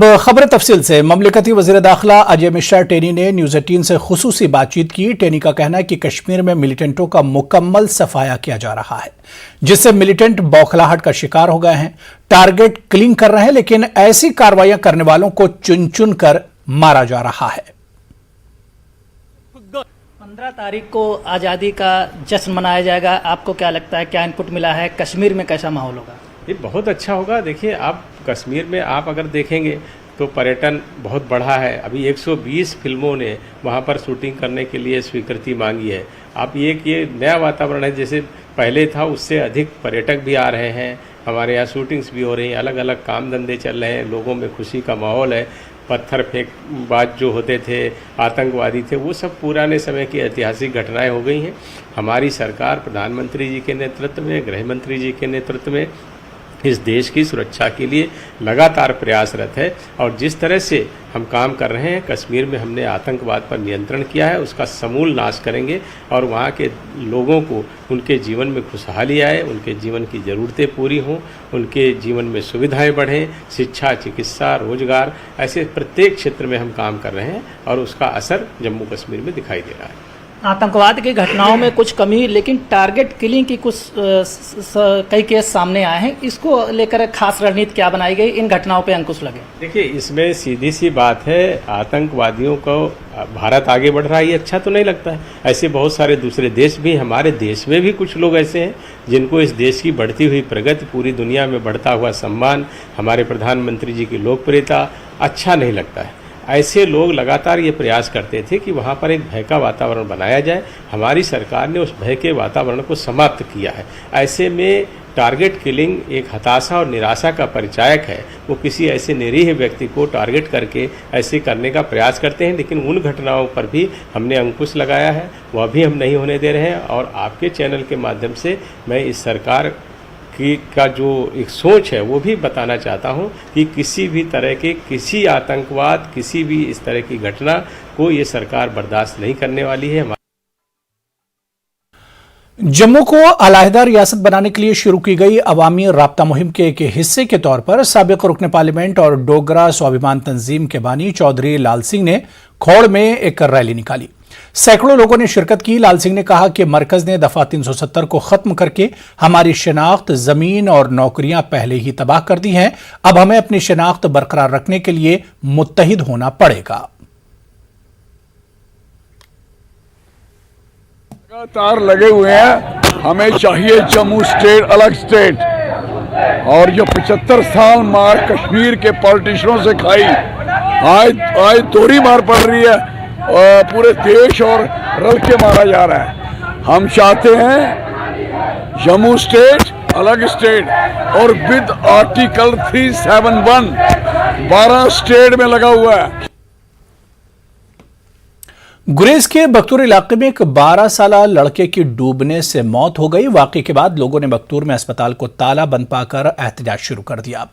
खबर तफसील से ममलिकती वज़ीर दाखिला अजय मिश्रा टेनी ने न्यूज़ 18 से खुसूसी बातचीत की। टेनी का कहना है कि कश्मीर में मिलिटेंटों का मुकम्मल सफाया किया जा रहा है, जिससे मिलिटेंट बौखलाहट का शिकार हो गए हैं, टारगेट किलिंग कर रहे हैं, लेकिन ऐसी कार्रवाइयां करने वालों को चुन चुन कर मारा जा रहा है। 15 तारीख को आज़ादी का जश्न मनाया जाएगा। आपको क्या लगता है, क्या इनपुट मिला है? कश्मीर में कैसा माहौल होगा? ये बहुत अच्छा होगा। देखिए, आप कश्मीर में आप अगर देखेंगे तो पर्यटन बहुत बढ़ा है। अभी 120 फिल्मों ने वहाँ पर शूटिंग करने के लिए स्वीकृति मांगी है। आप ये नया वातावरण है, जैसे पहले था उससे अधिक पर्यटक भी आ रहे हैं, हमारे यहाँ शूटिंग्स भी हो रही हैं, अलग अलग काम धंधे चल रहे हैं, लोगों में खुशी का माहौल है। पत्थर फेंकबाज जो होते थे, आतंकवादी थे, वो सब पुराने समय की ऐतिहासिक घटनाएं हो गई हैं। हमारी सरकार प्रधानमंत्री जी के नेतृत्व में, गृह मंत्री जी के नेतृत्व में इस देश की सुरक्षा के लिए लगातार प्रयासरत है। और जिस तरह से हम काम कर रहे हैं, कश्मीर में हमने आतंकवाद पर नियंत्रण किया है, उसका समूल नाश करेंगे और वहाँ के लोगों को उनके जीवन में खुशहाली आए, उनके जीवन की ज़रूरतें पूरी हों, उनके जीवन में सुविधाएं बढ़ें, शिक्षा, चिकित्सा, रोजगार, ऐसे प्रत्येक क्षेत्र में हम काम कर रहे हैं और उसका असर जम्मू कश्मीर में दिखाई दे रहा है। आतंकवाद की घटनाओं में कुछ कमी, लेकिन टारगेट किलिंग की कुछ कई केस सामने आए हैं। इसको लेकर खास रणनीति क्या बनाई गई, इन घटनाओं पे अंकुश लगे? देखिए, इसमें सीधी सी बात है, आतंकवादियों को भारत आगे बढ़ रहा है ये अच्छा तो नहीं लगता है। ऐसे बहुत सारे दूसरे देश भी, हमारे देश में भी कुछ लोग ऐसे हैं जिनको इस देश की बढ़ती हुई प्रगति, पूरी दुनिया में बढ़ता हुआ सम्मान, हमारे प्रधानमंत्री जी की लोकप्रियता अच्छा नहीं लगता है। ऐसे लोग लगातार ये प्रयास करते थे कि वहाँ पर एक भय का वातावरण बनाया जाए। हमारी सरकार ने उस भय के वातावरण को समाप्त किया है। ऐसे में टारगेट किलिंग एक हताशा और निराशा का परिचायक है। वो किसी ऐसे निरीह व्यक्ति को टारगेट करके ऐसे करने का प्रयास करते हैं, लेकिन उन घटनाओं पर भी हमने अंकुश लगाया है, वह भी हम नहीं होने दे रहे हैं। और आपके चैनल के माध्यम से मैं इस सरकार का जो एक सोच है वो भी बताना चाहता हूं कि किसी भी तरह के किसी आतंकवाद, किसी भी इस तरह की घटना को ये सरकार बर्दाश्त नहीं करने वाली है। जम्मू को अलहदा रियासत बनाने के लिए शुरू की गई अवामी राब्ता मुहिम के एक हिस्से के तौर पर साबिक रुकन पार्लियामेंट और डोगरा स्वाभिमान तंजीम के बानी चौधरी लाल सिंह ने खौड़ में एक रैली निकाली। सैकड़ों लोगों ने शिरकत की। लाल सिंह ने कहा कि मरकज ने दफा 370 को खत्म करके हमारी शनाख्त, जमीन और नौकरियां पहले ही तबाह कर दी हैं। अब हमें अपनी शनाख्त बरकरार रखने के लिए मुत्तहिद होना पड़ेगा। लगातार लगे हुए हैं, हमें चाहिए जम्मू स्टेट अलग स्टेट। और जो 75 साल मार कश्मीर के पॉलिटिशियनों से खाई, आज दोहरी मार पड़ रही है और पूरे देश और रल के मारा जा रहा है। हम चाहते हैं जम्मू स्टेट अलग स्टेट और विद आर्टिकल 371 12 स्टेट में लगा हुआ है। गुरेज के बख्तूर इलाके में एक 12 साल लड़के की डूबने से मौत हो गई। वाकई के बाद लोगों ने बख्तूर में अस्पताल को ताला बंद पाकर एहतजाज शुरू कर दिया।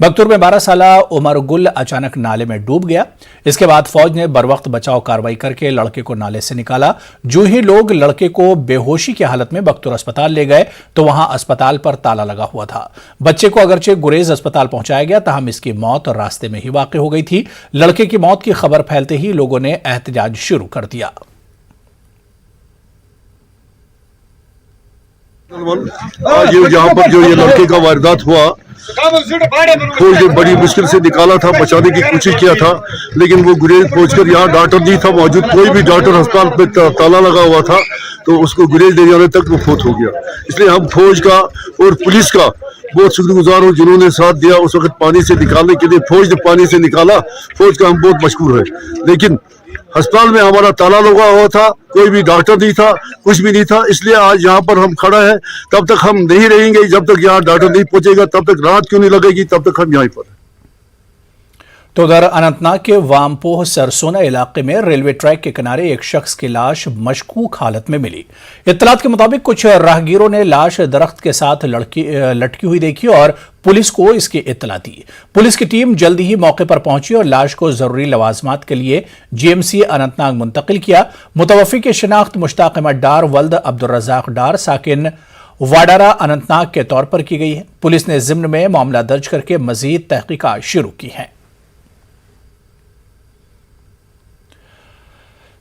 बख्तूर में 12 साल उमर गुल अचानक नाले में डूब गया। इसके बाद फौज ने बरवक्त बचाव कार्रवाई करके लड़के को नाले से निकाला। जो ही लोग लड़के को बेहोशी की हालत में बख्तूर अस्पताल ले गए तो वहां अस्पताल पर ताला लगा हुआ था। बच्चे को अगरचे गुरेज अस्पताल पहुंचाया गया, ताहम इसकी मौत रास्ते में ही वाक़ हो गई थी। लड़के की मौत की खबर फैलते ही लोगों ने एहतजाज शुरू कर दिया। आज यहाँ पर जो ये लड़के का वारदात हुआ, फौज ने बड़ी मुश्किल से निकाला था, बचाने की कोशिश किया था, लेकिन वो गुरेज पहुंचकर यहाँ डॉक्टर नहीं था मौजूद, कोई भी डॉक्टर अस्पताल पे ताला लगा हुआ था, तो उसको गुरेज ले जाने तक वो फौत हो गया। इसलिए हम फौज का और पुलिस का बहुत शुक्रगुजार हूँ जिन्होंने साथ दिया। उस वक्त पानी से निकालने के लिए फौज ने पानी से निकाला, फौज का हम बहुत मशकूर है। लेकिन अस्पताल में हमारा ताला लगा हुआ था, कोई भी डॉक्टर नहीं था, कुछ भी नहीं था। इसलिए आज यहाँ पर हम खड़ा है। तब तक हम नहीं रहेंगे जब तक यहाँ डॉक्टर नहीं पहुंचेगा, तब तक रात क्यों नहीं लगेगी, तब तक हम यहाँ पर। तो उधर अनंतनाग के वामपोह सरसोना इलाके में रेलवे ट्रैक के किनारे एक शख्स की लाश मशकूक हालत में मिली। इत्तलात के मुताबिक कुछ राहगीरों ने लाश दरख्त के साथ लटकी हुई देखी और पुलिस को इसकी इत्तला दी। पुलिस की टीम जल्दी ही मौके पर पहुंची और लाश को जरूरी लवाजमात के लिए जीएमसी अनंतनाग मुंतकिल किया। मुतवफ़ी की शिनाख्त मुश्ताक अहमद डार वल्द अब्दुल रज़ाक डार साकिन वाडारा अनंतनाग के तौर पर की गई है। पुलिस ने जिम्न में मामला दर्ज करके मजीद तहकीकात शुरू की हैं।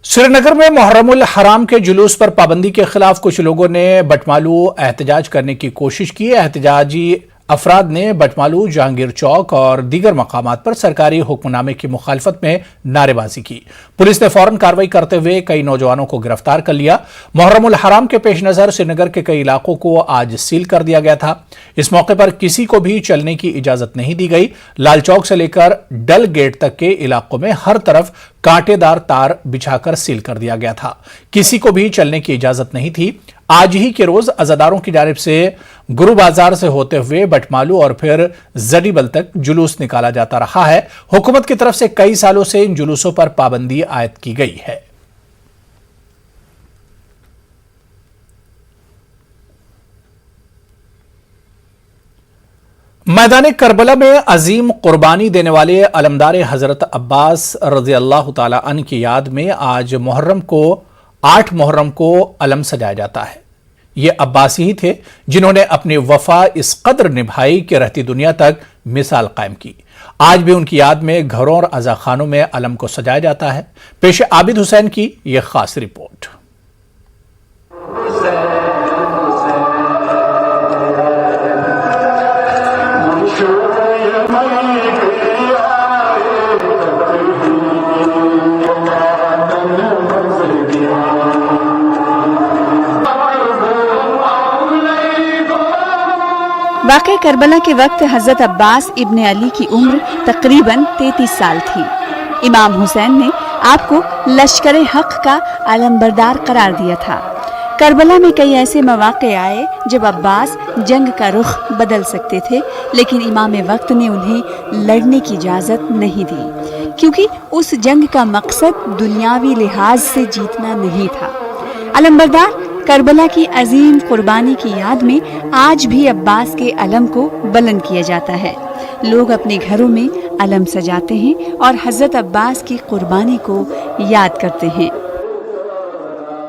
श्रीनगर में मुहर्रमुल हराम के जुलूस पर पाबंदी के खिलाफ कुछ लोगों ने बटमालू एहतजाज करने की कोशिश की। एहतजाजी अफराद ने बटमालू, जहांगीर चौक और दीगर मकामात पर सरकारी हुक्मनामे की मुखालफत में नारेबाजी की। पुलिस ने फौरन कार्रवाई करते हुए कई नौजवानों को गिरफ्तार कर लिया। मुहर्रमुल हराम के पेश नजर श्रीनगर के कई इलाकों को आज सील कर दिया गया था। इस मौके पर किसी को भी चलने की इजाजत नहीं दी गई। लाल चौक से लेकर डल गेट तक के इलाकों में हर तरफ कांटेदार तार बिछाकर सील कर दिया गया था। किसी को भी चलने की इजाजत नहीं थी। आज ही के रोज अजादारों की जानिब से गुरु बाजार से होते हुए बटमालू और फिर जडीबल तक जुलूस निकाला जाता रहा है। हुकूमत की तरफ से कई सालों से इन जुलूसों पर पाबंदी आयद की गई है। मैदान करबला में अजीम कुर्बानी देने वाले अलमदार हजरत अब्बास रज़ी अल्लाह ताला अन्हु की याद में आज 8 मुहर्रम को अलम सजाया जाता है। ये अब्बासी ही थे जिन्होंने अपनी वफा इस कदर निभाई कि रहती दुनिया तक मिसाल कायम की। आज भी उनकी याद में घरों और अज़ाखानों में अलम को सजाया जाता है। पेश आबिद हुसैन की यह खास रिपोर्ट। वाक़े करबला के वक्त हजरत अब्बास इब्ने अली की उम्र तकरीबन 33 साल थी। इमाम हुसैन ने आपको लश्कर हक का अलमबरदार करार दिया था। करबला में कई ऐसे मौक़े आए जब अब्बास जंग का रुख बदल सकते थे, लेकिन इमाम वक्त ने उन्हें लड़ने की इजाज़त नहीं दी, क्योंकि उस जंग का मकसद दुनियावी लिहाज से जीतना नहीं था। अलमबरदार करबला की अजीम कुर्बानी की याद में आज भी अब्बास के अलम को बुलंद किया जाता है। लोग अपने घरों में अलम सजाते हैं और हजरत अब्बास की कुर्बानी को याद करते हैं।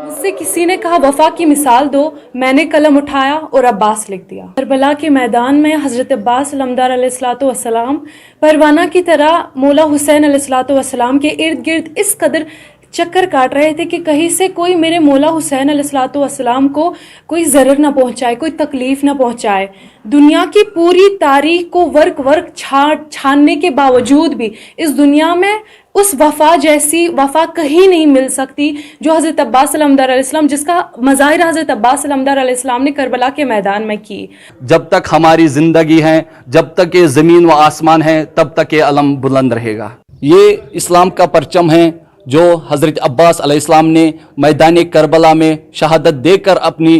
मुझसे किसी ने कहा वफा की मिसाल दो, मैंने कलम उठाया और अब्बास लिख दिया। करबला के मैदान में हजरत अब्बास अलमदार अलैहिस्सलाम परवाना की तरह मौला हुसैन अलैहिस्सलाम के इर्द गिर्द इस कदर चक्कर काट रहे थे कि कहीं से कोई मेरे मौला हुसैन अलैहिस्सलाम को कोई ज़रर ना पहुंचाए, कोई तकलीफ ना पहुंचाए। दुनिया की पूरी तारीख को वर्क छानने के बावजूद भी इस दुनिया में उस वफा जैसी वफा कहीं नहीं मिल सकती जो हज़रत अब्बास अलमदार अलैहिस्सलाम, जिसका मज़ाहिर हज़रत अब्बास अलमदार अलैहिस्सलाम ने करबला के मैदान में की। जब तक हमारी ज़िंदगी है, जब तक ये ज़मीन व आसमान है, तब तक ये अलम बुलंद रहेगा। ये इस्लाम का परचम है जो हज़रत अब्बास अलैहिस्सलाम ने मैदान करबला में शहादत देकर अपनी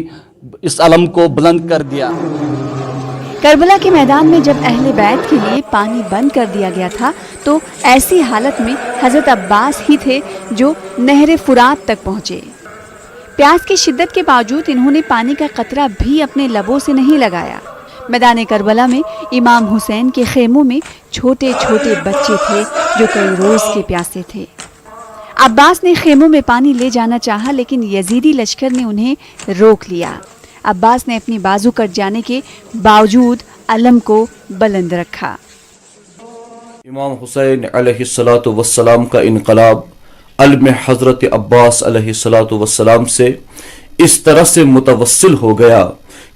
इस अलम को बुलंद कर दिया। करबला के मैदान में जब अहले बैत के लिए पानी बंद कर दिया गया था, तो ऐसी हालत में हज़रत अब्बास ही थे जो नहर फुरात तक पहुँचे। प्यास की शिद्दत के बावजूद इन्होंने पानी का कतरा भी अपने लबों से नहीं लगाया। मैदान करबला में इमाम हुसैन के खेमों में छोटे छोटे बच्चे थे जो कई रोज़ के प्यासे थे। अब्बास ने खेमों में पानी ले जाना चाहा, लेकिन यजीदी लश्कर ने उन्हें रोक लिया। अब्बास ने अपनी बाजू कट जाने के बावजूद अलम को बुलंद रखा। इमाम हुसैन अलैहिस्सलातु वस्सलाम का इनकलाब अलम हज़रत अब्बास अलैहिस्सलातु वस्सलाम से इस तरह से मुतवस्सिल हो गया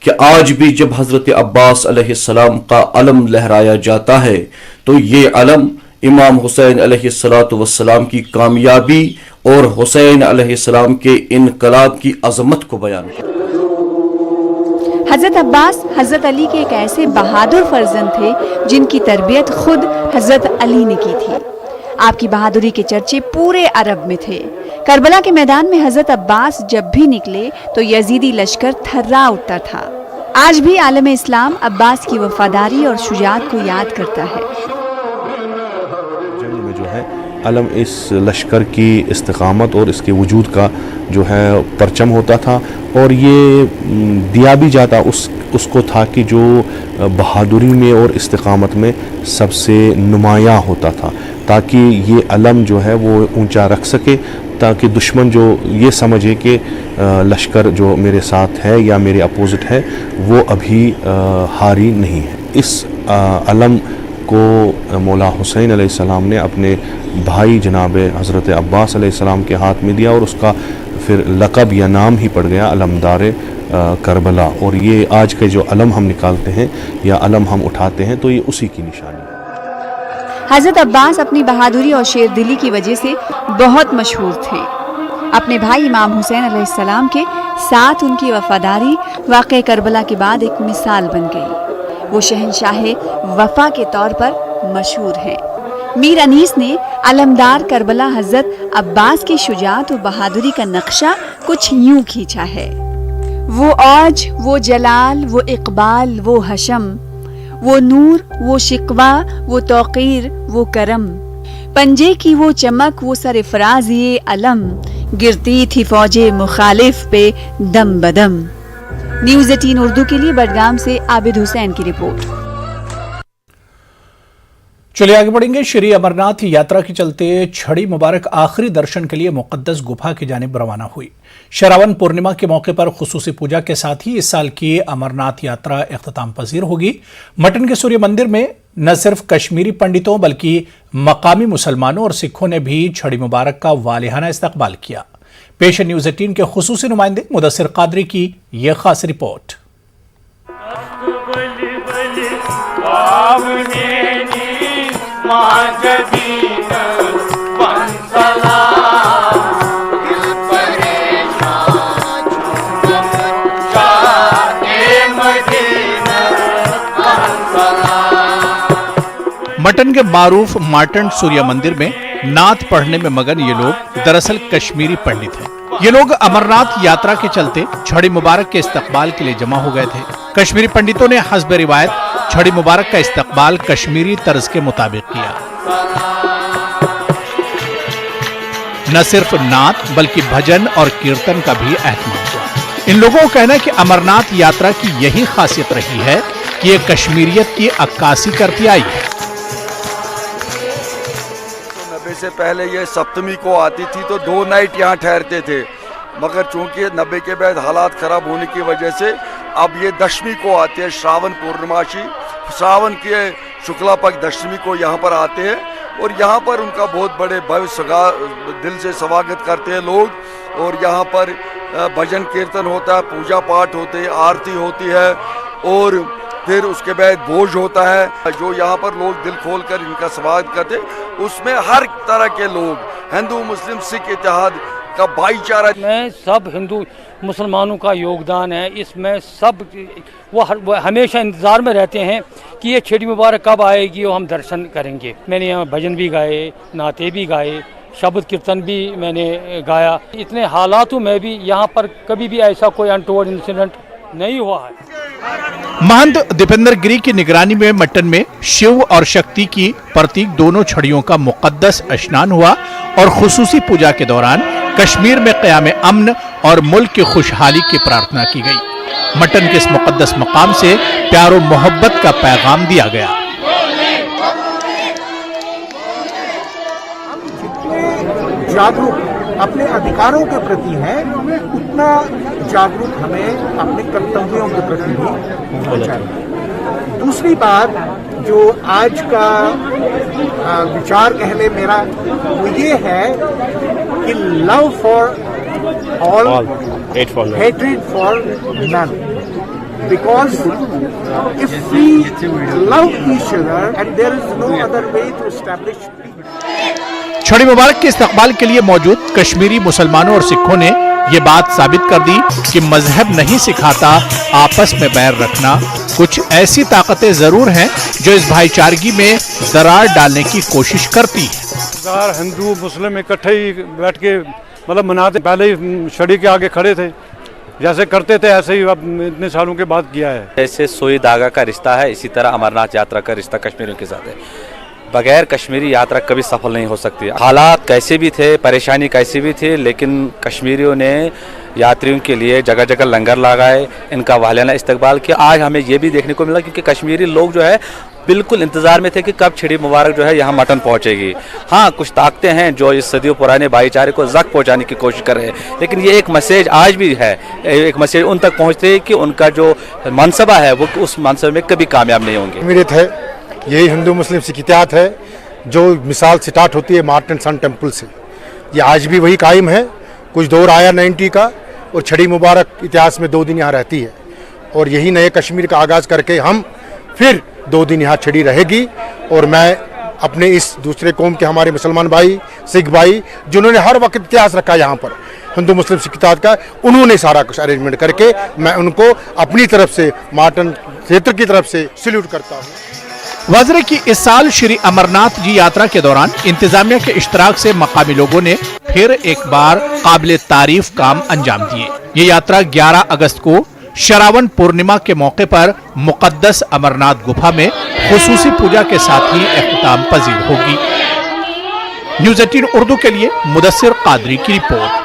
कि आज भी जब हज़रत अब्बास अलैहिस्सलाम का अलम लहराया जाता है तो ये अलम इमाम हुसैन अलैहिस्सलातु वस्सलाम की कामयाबी और हुसैन अलैहिस्सलाम के इनकलाब की अजमत को बयान करता है। हज़रत अब्बास हज़रत अली के एक ऐसे बहादुर फर्जंद थे जिनकी तरबियत खुद हज़रत अली ने की थी। आपकी बहादुरी के चर्चे पूरे अरब में थे। करबला के मैदान में हज़रत अब्बास जब भी निकले तो यजीदी लश्कर थर्रा उठता था। आज भी आलम इस्लाम अब्बास की वफादारी और शुजाअत को याद करता है। जंग में जो है अलम इस लश्कर की इस्तिकामत और इसके वजूद का जो है परचम होता था, और ये दिया भी जाता उसको था कि जो बहादुरी में और इस्तिकामत में सबसे नुमायाँ होता था, ताकि ये अलम जो है वो ऊंचा रख सके, ताकि दुश्मन जो ये समझे कि लश्कर जो मेरे साथ है या मेरे अपोजिट है वो अभी हारी नहीं है। इस अलम को मौला हुसैन अलैहिस्सलाम ने अपने भाई जनाब हज़रत अब्बास अलैहिस्सलाम के हाथ में दिया और उसका फिर लक़ब या नाम ही पड़ गया अलमदार करबला। और ये आज के जो अलम हम निकालते हैं या अलम हम उठाते हैं तो ये उसी की निशानी है। हज़रत अब्बास अपनी बहादुरी और शेरदिली की वजह से बहुत मशहूर थे। अपने भाई इमाम हुसैन अलैहिस्सलाम के साथ उनकी वफादारी वाक़े करबला के बाद एक मिसाल बन गई। वो शहंशाह वफा के तौर पर मशहूर हैं। मीर अनीस ने अलमदार करबला हज़रत अब्बास की शुजाअत और बहादुरी का नक्शा कुछ यूं खींचा है। वो औज, वो जलाल, वो इकबाल, वो हशम, वो नूर, वो शिकवा, वो तौक़ीर, वो करम, पंजे की वो चमक, वो सरफराज ये अलम, गिरती थी फौजे मुखालिफ पे दम बदम। न्यूज़ 18 उर्दू के लिए बडगाम से आबिद हुसैन की रिपोर्ट। चलिए आगे बढ़ेंगे। श्री अमरनाथ यात्रा के चलते छड़ी मुबारक आखिरी दर्शन के लिए मुक़द्दस गुफा की जानिब रवाना हुई। श्रावण पूर्णिमा के मौके पर खुसूसी पूजा के साथ ही इस साल की अमरनाथ यात्रा इख्तिताम पजीर होगी। मटन के सूर्य मंदिर में न सिर्फ कश्मीरी पंडितों बल्कि मकामी मुसलमानों और सिखों ने भी छड़ी मुबारक का वालिहाना इस्तकबाल किया। पेश है न्यूज़ 18 के खुसूसी नुमाइंदे मुदस्सिर कादरी की यह खास रिपोर्ट। मटन के मारूफ मार्टन सूर्य मंदिर में नात पढ़ने में मगन ये लोग दरअसल कश्मीरी पंडित हैं। ये लोग अमरनाथ यात्रा के चलते छड़ी मुबारक के इस्तकबाल के लिए जमा हो गए थे। कश्मीरी पंडितों ने हस्ब रिवायत छड़ी मुबारक का इस्तकबाल कश्मीरी तर्ज के मुताबिक किया। न सिर्फ नात बल्कि भजन और कीर्तन का भी एहतमाम हुआ। इन लोगों का कहना है कि अमरनाथ यात्रा की यही खासियत रही है कि ये कश्मीरियत की अक्कासी करती आई है। से पहले ये सप्तमी को आती थी तो 2 नाइट यहाँ ठहरते थे, मगर चूंकि 90 के बाद हालात ख़राब होने की वजह से अब ये दशमी को आते हैं। श्रावण पूर्णिमाशी, श्रावण के शुक्ला पक्ष दशमी को यहाँ पर आते हैं और यहाँ पर उनका बहुत बड़े भव्य दिल से स्वागत करते हैं लोग। और यहाँ पर भजन कीर्तन होता है, पूजा पाठ होते हैं, आरती होती है और फिर उसके बाद भोज होता है जो यहाँ पर लोग दिल खोल कर इनका स्वागत करते। उसमें हर तरह के लोग, हिंदू मुस्लिम सिख इत्तेहाद का भाईचारा में सब हिंदू मुसलमानों का योगदान है। इसमें सब वो हमेशा इंतज़ार में रहते हैं कि ये छड़ी मुबारक कब आएगी और हम दर्शन करेंगे। मैंने यहाँ भजन भी गाए, नाते भी गाए, शब्द कीर्तन भी मैंने गाया। इतने हालातों में भी यहाँ पर कभी भी ऐसा कोई अनटोवर्ड इंसिडेंट नहीं हुआ है। महंत दीपेंद्र गिरी की निगरानी में मटन में शिव और शक्ति की प्रतीक दोनों छड़ियों का मुकद्दस स्नान हुआ और खुसूसी पूजा के दौरान कश्मीर में क़याम अमन और मुल्क की खुशहाली की प्रार्थना की गई। मटन के इस मुकद्दस मकाम से प्यार और मोहब्बत का पैगाम दिया गया। जागरूक अपने अधिकारों के प्रति है, उतना जागरूक हमें अपने कर्तव्यों के प्रति भी होना चाहिए। दूसरी बात जो आज का विचार कहने मेरा वो ये है कि love for all, hatred for none, because if we love each other and there is no other way to establish छड़ी मुबारक के इस्तकबाल के लिए मौजूद कश्मीरी मुसलमानों और सिखों ने ये बात साबित कर दी कि मजहब नहीं सिखाता आपस में बैर रखना। कुछ ऐसी ताकतें जरूर हैं जो इस भाईचारगी में दरार डालने की कोशिश करती है। हिंदू मुस्लिम इकट्ठे ही बैठ के मतलब मनाते, पहले ही छड़ी के आगे खड़े थे, जैसे करते थे ऐसे ही अब इतने सालों के बाद किया है। जैसे सोई धागा का रिश्ता है, इसी तरह अमरनाथ यात्रा का रिश्ता कश्मीरियों के साथ है। बगैर कश्मीरी यात्रा कभी सफल नहीं हो सकती। हालात कैसे भी थे, परेशानी कैसी भी थी, लेकिन कश्मीरियों ने यात्रियों के लिए जगह जगह लंगर लगाए, इनका वालियाना इस्तकबाल किया। आज हमें ये भी देखने को मिला क्योंकि कश्मीरी लोग जो है बिल्कुल इंतजार में थे कि कब छड़ी मुबारक जो है यहाँ मटन पहुँचेगी। हाँ, कुछ ताकतें हैं जो इस सदियों पुराने भाईचारे को जख्म पहुँचाने की कोशिश कर रहे हैं, लेकिन ये एक मैसेज आज भी है, एक मैसेज उन तक पहुँचते हैं कि उनका जो मनसबा है वो उस मनसबे में कभी कामयाब नहीं होंगे। उम्मीद है यही हिंदू मुस्लिम सिख इतिहाद है जो मिसाल स्टार्ट होती है मार्टन सन टेम्पल से। ये आज भी वही कायम है। कुछ दौर आया 90 का और छड़ी मुबारक इतिहास में 2 दिन यहाँ रहती है और यही नए कश्मीर का आगाज़ करके हम फिर 2 दिन यहाँ छड़ी रहेगी। और मैं अपने इस दूसरे कौम के हमारे मुसलमान भाई सिख भाई जिन्होंने हर वक्त इतिहास रखा यहाँ पर हिंदू मुस्लिम सिख इतिहाद का, उन्होंने सारा कुछ अरेंजमेंट करके मैं उनको अपनी तरफ से मार्टन क्षेत्र की तरफ से सैल्यूट करता हूँ। वज़रे की इस साल श्री अमरनाथ जी यात्रा के दौरान इंतजामिया के इश्तराक से मकामी लोगों ने फिर एक बार काबिल तारीफ काम अंजाम दिए। ये यात्रा 11 अगस्त को श्रावण पूर्णिमा के मौके पर मुकद्दस अमरनाथ गुफा में खुसूसी पूजा के साथ ही इख्तिताम पजीर होगी। न्यूज़ 18 उर्दू के लिए मुदस्सिर कादरी की रिपोर्ट।